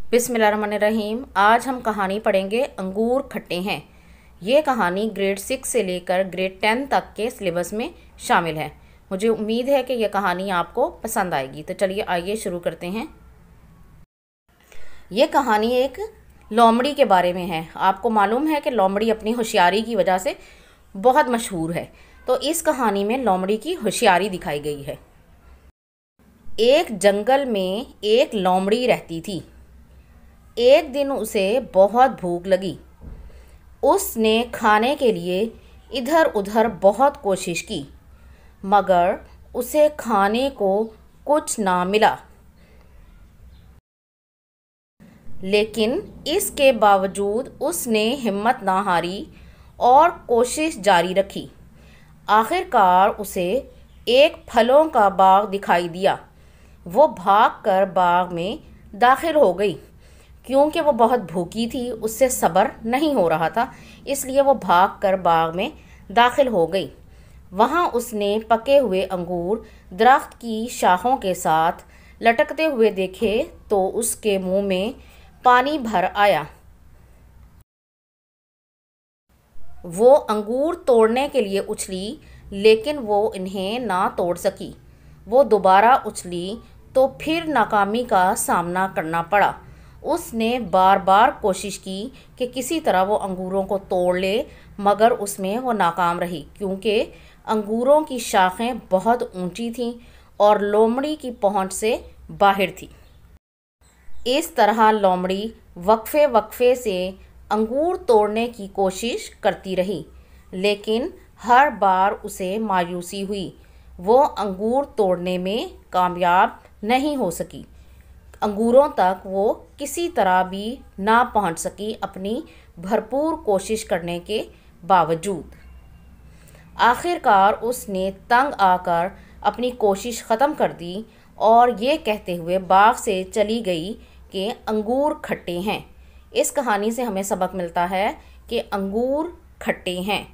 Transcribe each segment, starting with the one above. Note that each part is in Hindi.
बिस्मिल्लाहिर्रहमानिर्रहीम। आज हम कहानी पढ़ेंगे अंगूर खट्टे हैं। ये कहानी ग्रेड 6 से लेकर ग्रेड 10 तक के सिलेबस में शामिल है। मुझे उम्मीद है कि यह कहानी आपको पसंद आएगी। तो चलिए आइए शुरू करते हैं। ये कहानी एक लोमड़ी के बारे में है। आपको मालूम है कि लोमड़ी अपनी होशियारी की वजह से बहुत मशहूर है। तो इस कहानी में लोमड़ी की होशियारी दिखाई गई है। एक जंगल में एक लोमड़ी रहती थी। एक दिन उसे बहुत भूख लगी। उसने खाने के लिए इधर उधर बहुत कोशिश की, मगर उसे खाने को कुछ ना मिला। लेकिन इसके बावजूद उसने हिम्मत ना हारी और कोशिश जारी रखी। आखिरकार उसे एक फलों का बाग दिखाई दिया। वो भागकर बाग में दाखिल हो गई। क्योंकि वो बहुत भूखी थी, उससे सब्र नहीं हो रहा था, इसलिए वो भागकर बाग में दाखिल हो गई। वहाँ उसने पके हुए अंगूर दरख्त की शाखों के साथ लटकते हुए देखे तो उसके मुंह में पानी भर आया। वो अंगूर तोड़ने के लिए उछली, लेकिन वो इन्हें ना तोड़ सकी। वो दोबारा उछली तो फिर नाकामी का सामना करना पड़ा। उसने बार बार कोशिश की कि किसी तरह वो अंगूरों को तोड़ ले, मगर उसमें वो नाकाम रही, क्योंकि अंगूरों की शाखें बहुत ऊंची थीं और लोमड़ी की पहुंच से बाहर थी। इस तरह लोमड़ी वक्फे वक्फे से अंगूर तोड़ने की कोशिश करती रही, लेकिन हर बार उसे मायूसी हुई। वो अंगूर तोड़ने में कामयाब नहीं हो सकी। अंगूरों तक वो किसी तरह भी ना पहुंच सकी, अपनी भरपूर कोशिश करने के बावजूद। आखिरकार उसने तंग आकर अपनी कोशिश ख़त्म कर दी और ये कहते हुए बाग से चली गई कि अंगूर खट्टे हैं। इस कहानी से हमें सबक मिलता है कि अंगूर खट्टे हैं।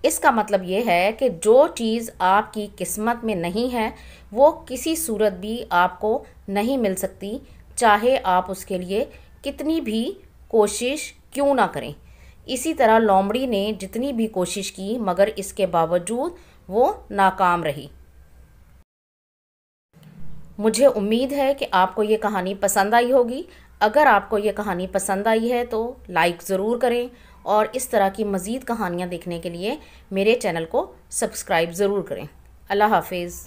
इसका मतलब ये है कि जो चीज़ आपकी किस्मत में नहीं है वो किसी सूरत भी आपको नहीं मिल सकती, चाहे आप उसके लिए कितनी भी कोशिश क्यों ना करें। इसी तरह लोमड़ी ने जितनी भी कोशिश की, मगर इसके बावजूद वो नाकाम रही। मुझे उम्मीद है कि आपको ये कहानी पसंद आई होगी। अगर आपको ये कहानी पसंद आई है तो लाइक ज़रूर करें और इस तरह की मज़ीद कहानियाँ देखने के लिए मेरे चैनल को सब्सक्राइब ज़रूर करें। अल्लाह हाफिज़।